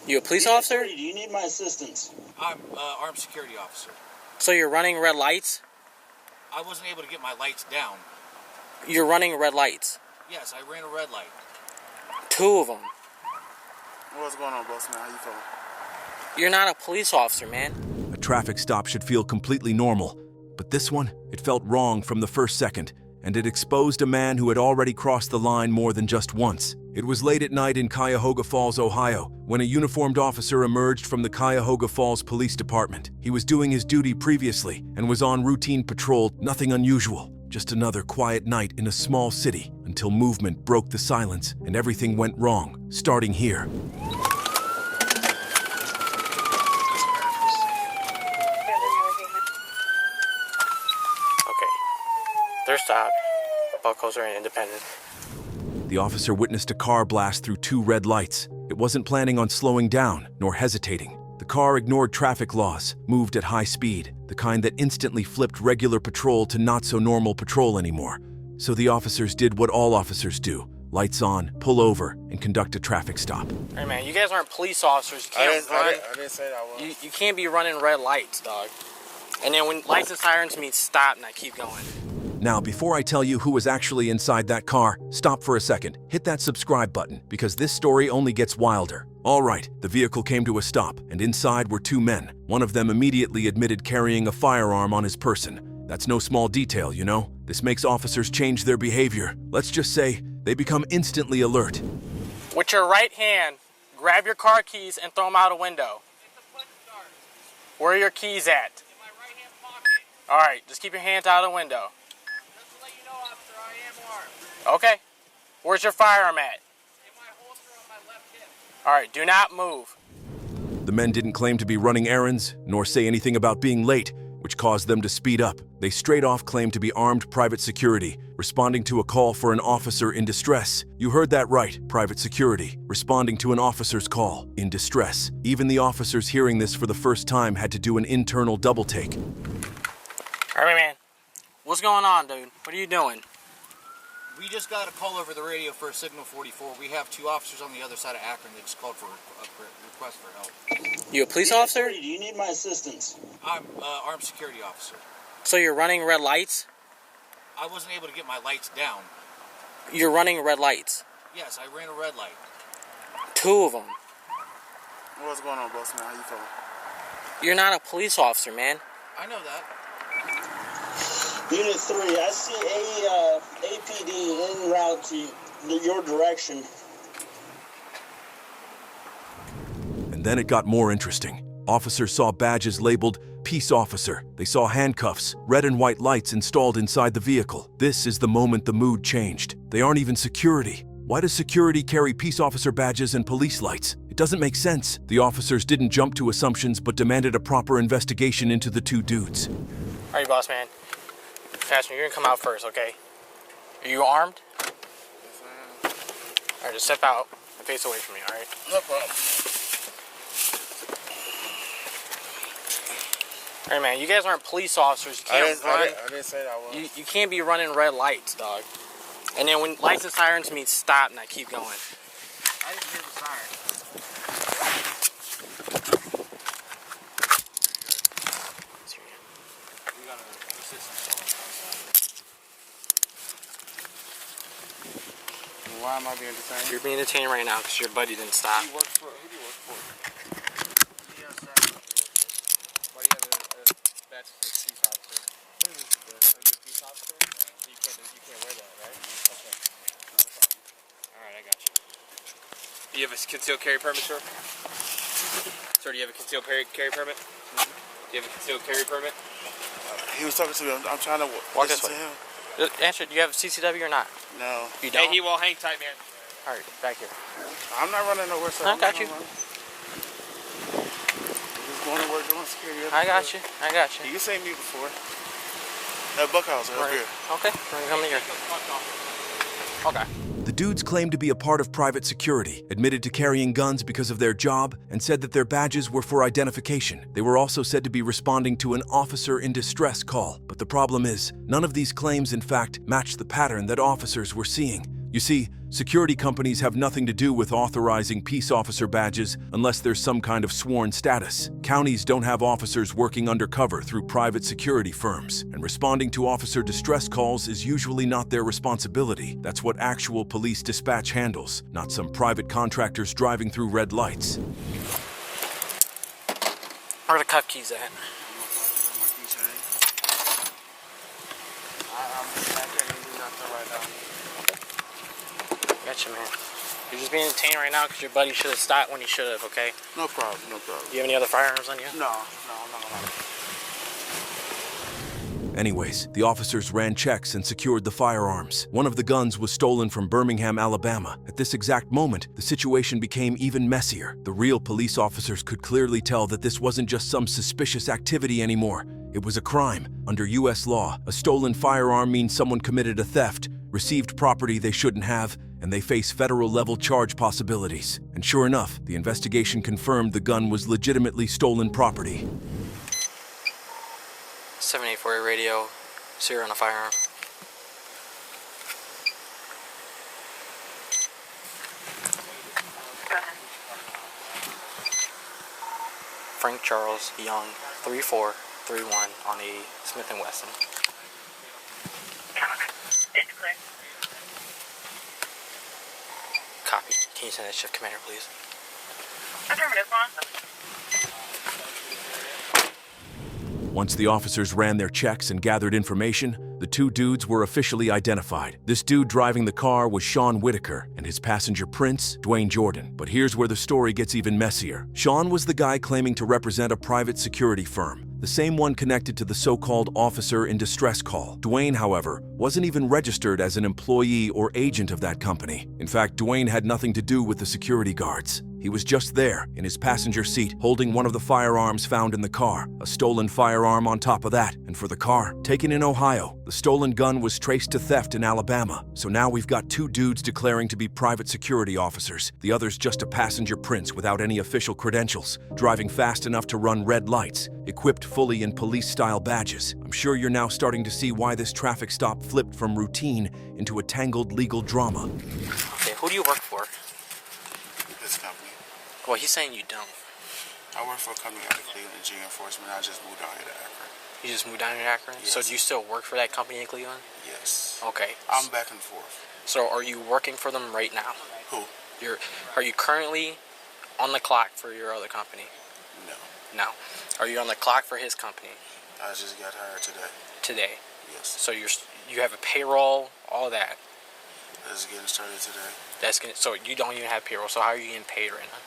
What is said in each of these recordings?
You a police officer? Do you need my assistance? I'm armed security officer. So you're running red lights? I wasn't able to get my lights down. You're running red lights? Yes, I ran a red light. 2 of them. What's going on, boss man? How you feeling? You're not a police officer, man. A traffic stop should feel completely normal, but this one, it felt wrong from the first second, and it exposed a man who had already crossed the line more than just once. It was late at night in Cuyahoga Falls, Ohio, when a uniformed officer emerged from the Cuyahoga Falls Police Department. He was doing his duty previously and was on routine patrol, nothing unusual. Just another quiet night in a small city until movement broke the silence and everything went wrong, starting here. Okay. They're stopped. Buckles are independent. The officer witnessed a car blast through 2 red lights. It wasn't planning on slowing down, nor hesitating. The car ignored traffic laws, moved at high speed, the kind that instantly flipped regular patrol to not-so-normal patrol anymore. So the officers did what all officers do. Lights on, pull over, and conduct a traffic stop. Hey man, you guys aren't police officers. You can't I didn't say that I was. You can't be running red lights, dog. And then when lights and sirens mean stop, and I keep going. Now, before I tell you who was actually inside that car, stop for a second. Hit that subscribe button, because this story only gets wilder. All right, the vehicle came to a stop, and inside were 2 men. One of them immediately admitted carrying a firearm on his person. That's no small detail, you know? This makes officers change their behavior. Let's just say, they become instantly alert. With your right hand, grab your car keys and throw them out a window. Where are your keys at? In my right hand pocket. All right, just keep your hands out of the window. Just to let you know, officer, I am armed. Okay. Where's your firearm at? In my holster on my left hip. All right, do not move. The men didn't claim to be running errands, nor say anything about being late, which caused them to speed up. They straight off claimed to be armed private security, responding to a call for an officer in distress. You heard that right, private security, responding to an officer's call, in distress. Even the officers hearing this for the first time had to do an internal double take. All right, man. What's going on, dude? What are you doing? We just got a call over the radio for a Signal 44. We have 2 officers on the other side of Akron that just called for a request for help. You a police officer? Do you need my assistance? I'm armed security officer. So you're running red lights? I wasn't able to get my lights down. You're running red lights? Yes, I ran a red light. 2 of them. What's going on, boss man? How you feeling? You're not a police officer, man. I know that. Unit 3, I see a APD en route to your direction. And then it got more interesting. Officers saw badges labeled Peace Officer. They saw handcuffs, red and white lights installed inside the vehicle. This is the moment the mood changed. They aren't even security. Why does security carry peace officer badges and police lights? It doesn't make sense. The officers didn't jump to assumptions but demanded a proper investigation into the 2 dudes. All right, boss man. Passenger, you're gonna come out first, okay? Are you armed? Yes, I am. All right, just step out and face away from me, all right? No problem. All right, man, you guys aren't police officers. You can't run. I didn't say that I was. You can't be running red lights, dog. And then when lights and sirens mean stop, and I keep going. I didn't hear the siren. We got an assistance call outside. Why am I being detained? You're being detained right now because your buddy didn't stop. Who do you work for? Yes, sir. Why do you have a badge for peace officer? Are you a peace officer? No. You can't wear that, right? Okay. No problem. Alright, I got you. Do you have a concealed carry permit, sir? Sir, do you have a concealed carry permit? Mm-hmm. Do you have a concealed carry permit? He was talking to me. I'm trying to Walk listen this way. to him. Just answer, do you have CCW or not? No. You Hey, don't? he won't hang tight, man. All right, back here. I'm not running nowhere, sir. I got you. Just going to work doing security. I got you. I got you. You seen me before. At Buckhouse, up Right. here. Okay, we're gonna come in here. Okay. The dudes claimed to be a part of private security, admitted to carrying guns because of their job, and said that their badges were for identification. They were also said to be responding to an officer in distress call. But the problem is, none of these claims, in fact, matched the pattern that officers were seeing. You see, security companies have nothing to do with authorizing peace officer badges unless there's some kind of sworn status. Counties don't have officers working undercover through private security firms, and responding to officer distress calls is usually not their responsibility. That's what actual police dispatch handles, not some private contractors driving through red lights. Where are the cup keys at? I can't do nothing right now. Gotcha, man. You're just being detained right now because your buddy should have stopped when he should have, okay? No problem, no problem. Do you have any other firearms on you? No. Anyways, the officers ran checks and secured the firearms. One of the guns was stolen from Birmingham, Alabama. At this exact moment, the situation became even messier. The real police officers could clearly tell that this wasn't just some suspicious activity anymore. It was a crime. Under U.S. law, a stolen firearm means someone committed a theft, received property they shouldn't have, and they face federal-level charge possibilities. And sure enough, the investigation confirmed the gun was legitimately stolen property. 784 radio, serial on a firearm. Frank Charles Young, 3431 on a Smith & Wesson. It's clear. Copy. Can you send that shift commander, please? Affirmative, on. Once the officers ran their checks and gathered information, the two dudes were officially identified. This dude driving the car was Shawn Whitacre, and his passenger Prince, Dwayne Jordan. But here's where the story gets even messier. Shawn was the guy claiming to represent a private security firm, the same one connected to the so-called officer in distress call. Dwayne, however, wasn't even registered as an employee or agent of that company. In fact, Dwayne had nothing to do with the security guards. He was just there, in his passenger seat, holding one of the firearms found in the car, a stolen firearm on top of that. And for the car, taken in Ohio, the stolen gun was traced to theft in Alabama. So now we've got two dudes declaring to be private security officers. The other's just a passenger Prince without any official credentials, driving fast enough to run red lights, equipped fully in police-style badges. I'm sure you're now starting to see why this traffic stop flipped from routine into a tangled legal drama. Okay, who do you work for? This company. Well, he's saying you don't. I work for a company out of Cleveland, G Enforcement. I just moved down here to Akron. You just moved down to Akron? Yes. So do you still work for that company in Cleveland? Yes. Okay. I'm back and forth. So are you working for them right now? Who? Are you currently on the clock for your other company? No. No. Are you on the clock for his company? I just got hired today. Today? Yes. So you have a payroll, all that. Just getting started today. So you don't even have payroll. So how are you getting paid right now?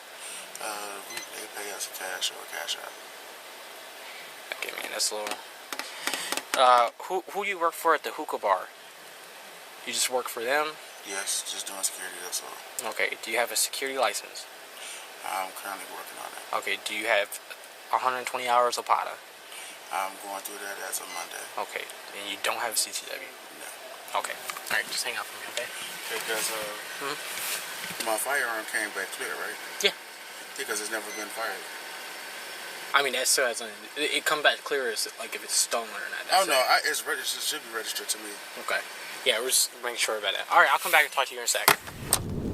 They pay us cash or cash out. Okay, man, that's a little. Who do you work for at the hookah bar? You just work for them? Yes, just doing security, that's all. Okay, do you have a security license? I'm currently working on it. Okay, do you have 120 hours of PATA? I'm going through that as of Monday. Okay, and you don't have a CCW? No. Okay, alright, just hang out for me, okay? Because my firearm came back clear, right? Yeah. Because it's never been fired. I mean, that still hasn't. It come back clear as like if it's stolen or not. Oh no, it's registered. It should be registered to me. Okay. Yeah, we're just making sure about that. All right, I'll come back and talk to you in a sec.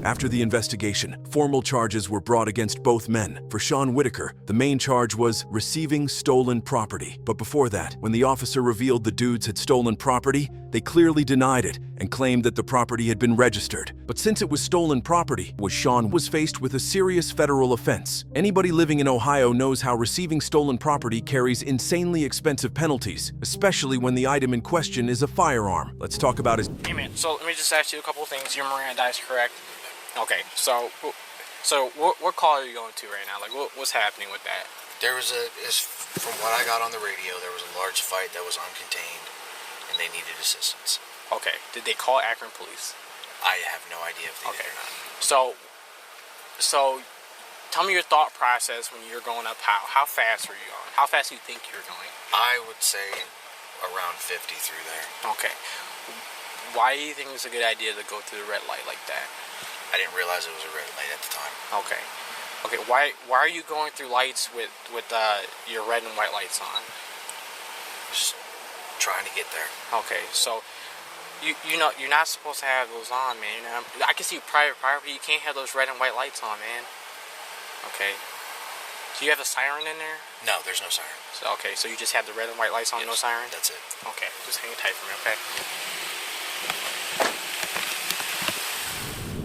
After the investigation, formal charges were brought against both men. For Shawn Whitacre, the main charge was receiving stolen property. But before that, when the officer revealed the dudes had stolen property, they clearly denied it and claimed that the property had been registered. But since it was stolen property, Shawn was faced with a serious federal offense. Anybody living in Ohio knows how receiving stolen property carries insanely expensive penalties, especially when the item in question is a firearm. Let's talk about his... Hey man, so let me just ask you a couple of things. Your Miranda is correct? Okay, so what call are you going to right now? Like, what's happening with that? There was from what I got on the radio, there was a large fight that was uncontained, and they needed assistance. Okay, did they call Akron police? I have no idea if they did or not. So tell me your thought process when you're going up. How fast are you going? How fast do you think you're going? I would say around 50 through there. Okay. Why do you think it's a good idea to go through the red light like that? I didn't realize it was a red light at the time. Okay. Okay. Why are you going through lights with your red and white lights on? Just trying to get there. Okay. So You know, you're not supposed to have those on, man. You know, I can see private property. You can't have those red and white lights on, man. Okay. Do you have a siren in there? No, there's no siren. So, okay, so you just have the red and white lights on, Yes, no siren? That's it. Okay, just hang it tight for me, okay?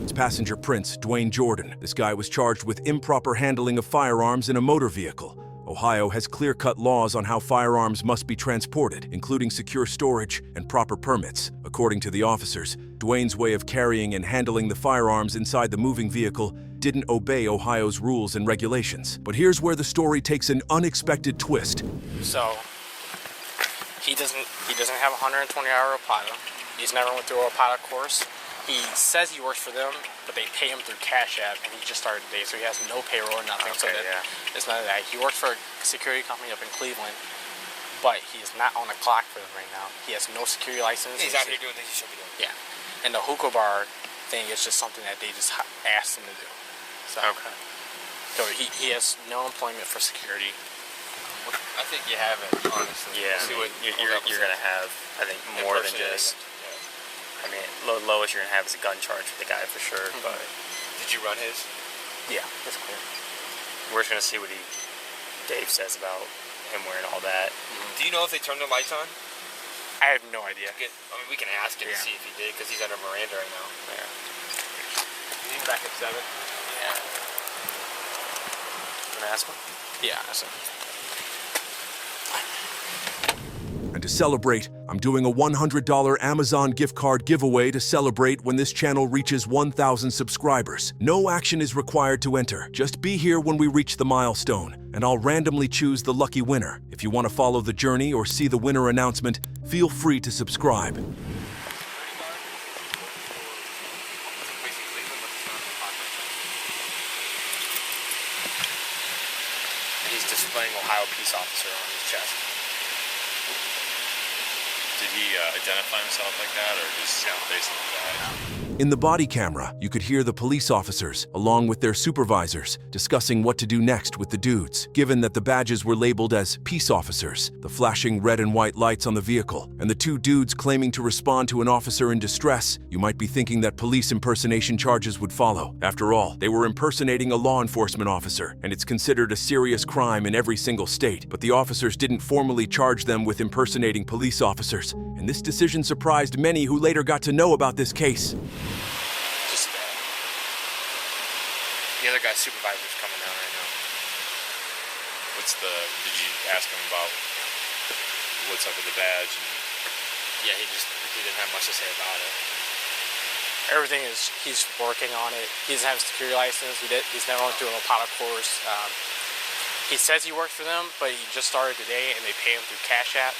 It's passenger Prince, Dwayne Jordan. This guy was charged with improper handling of firearms in a motor vehicle. Ohio has clear-cut laws on how firearms must be transported, including secure storage and proper permits. According to the officers, Dwayne's way of carrying and handling the firearms inside the moving vehicle didn't obey Ohio's rules and regulations. But here's where the story takes an unexpected twist. So, he doesn't have a 120-hour Opata. He's never went through a Opata course. He says he works for them, but they pay him through Cash App, and he just started today, so he has no payroll or nothing. Okay, It's none of that. He works for a security company up in Cleveland, but he is not on the clock for them right now. He has no security license. He's out here doing things he should be doing. Yeah, and the hookah bar thing is just something that they just asked him to do. So, so he has no employment for security. I think you have it, honestly. Yeah, See what you're going to have, I think, more than just... I mean, lowest you're going to have is a gun charge for the guy for sure, but... Did you run his? Yeah, that's clear. We're just going to see what Dave says about him wearing all that. Do you know if they turned the lights on? I have no idea. We can ask him to see if he did, because he's under Miranda right now. Yeah. He's back at 7. Yeah. You want to ask him? Yeah, that's it. And to celebrate, I'm doing a $100 Amazon gift card giveaway to celebrate when this channel reaches 1,000 subscribers. No action is required to enter. Just be here when we reach the milestone, and I'll randomly choose the lucky winner. If you want to follow the journey or see the winner announcement, feel free to subscribe. He's displaying Ohio peace officer on his chest. Did he identify himself like that, or just based on the badge? In the body camera, you could hear the police officers, along with their supervisors, discussing what to do next with the dudes. Given that the badges were labeled as peace officers, the flashing red and white lights on the vehicle, and the two dudes claiming to respond to an officer in distress, you might be thinking that police impersonation charges would follow. After all, they were impersonating a law enforcement officer, and it's considered a serious crime in every single state. But the officers didn't formally charge them with impersonating police officers, and this decision surprised many who later got to know about this case. Just the other guy's supervisor's coming down right now. Did you ask him about what's up with the badge? Yeah, he didn't have much to say about it. Everything is, he's working on it. He doesn't have a security license. He's never went through an Opata course. He says he works for them, but he just started today, and they pay him through Cash App.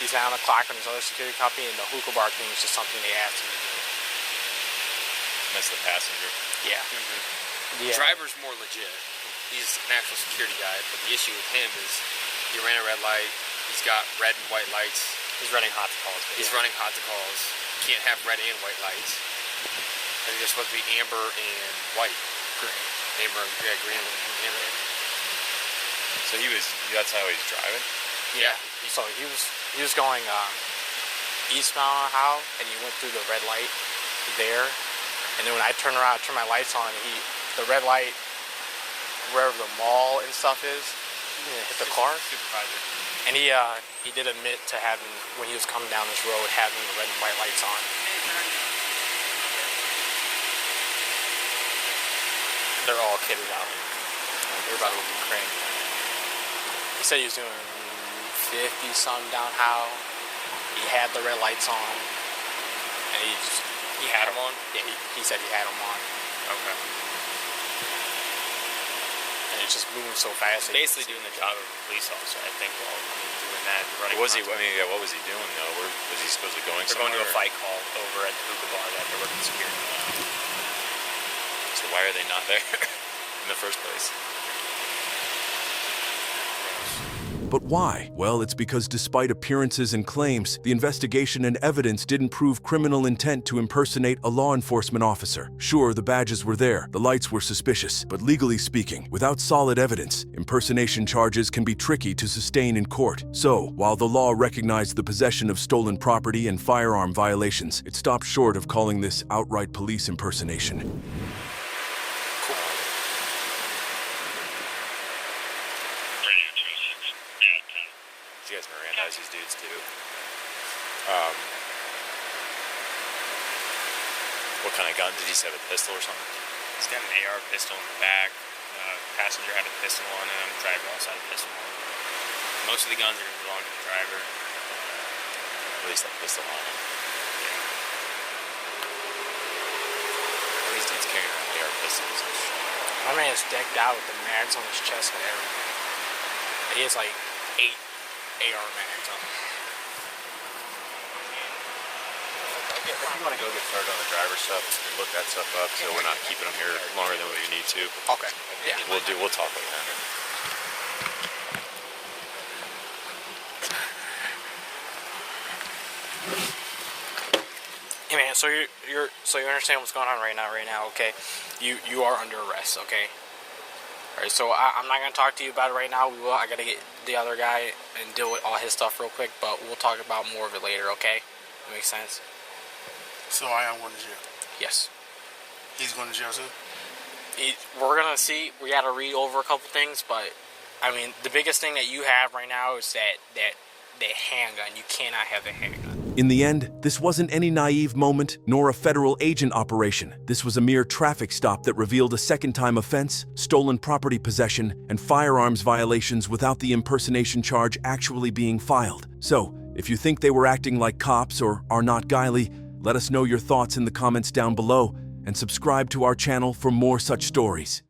He's not on the clock on his other security company, and the hookah bar thing is just something they asked him to do. That's the passenger. Yeah. The driver's more legit. He's an actual security guy, but the issue with him is he ran a red light. He's got red and white lights. He's running hot to calls. He's running hot to calls. Can't have red and white lights. I think they're supposed to be amber and white. Green. Amber and green and amber. So that's how he's driving? Yeah. So he was going eastbound how, and he went through the red light there. And then when I turned around, I turned my lights on, the red light, wherever the mall and stuff is, he hit the car. Supervisor. And he did admit to having, when he was coming down this road, having the red and white lights on. They're all kitted out. They're about to be crazy. He said he was doing 50-something down how. He had the red lights on. And He had them on? Yeah, he said he had them on. Okay. And it's just moving so fast. Basically doing the job of a police officer, I think, while doing that. Running What was he doing though? Where was he supposedly going They're somewhere? going to a fight call over at the hookah bar that they're working security. So why are they not there in the first place? But why? Well, it's because despite appearances and claims, the investigation and evidence didn't prove criminal intent to impersonate a law enforcement officer. Sure, the badges were there, the lights were suspicious, but legally speaking, without solid evidence, impersonation charges can be tricky to sustain in court. So, while the law recognized the possession of stolen property and firearm violations, it stopped short of calling this outright police impersonation. You guys Mirandize these dudes too. What kind of gun? Did he have a pistol or something? He's got an AR pistol in the back. Passenger had a pistol on him. Driver also had a pistol on him. Most of the guns are going to belong to the driver. At least that pistol on him. All these dudes carrying around AR pistols and shit. My man is decked out with the mags on his chest and everything. He has like 8 AR mags on him. If you want to go get started on the driver stuff and look that stuff up, so we're not keeping them here longer than we need to. Okay. Yeah. We'll talk like that. Hey man, so you understand what's going on right now, okay? You are under arrest, okay? Alright, so I'm not gonna talk to you about it right now. I gotta get the other guy and deal with all his stuff real quick, but we'll talk about more of it later, okay? That makes sense? So I am going to jail. Yes. He's going to jail too? We're gonna see. We gotta read over a couple things, but I mean, the biggest thing that you have right now is that handgun. You cannot have the handgun. In the end, this wasn't any naive moment, nor a federal agent operation. This was a mere traffic stop that revealed a second-time offense, stolen property possession, and firearms violations without the impersonation charge actually being filed. So, if you think they were acting like cops or are not guily, let us know your thoughts in the comments down below, and subscribe to our channel for more such stories.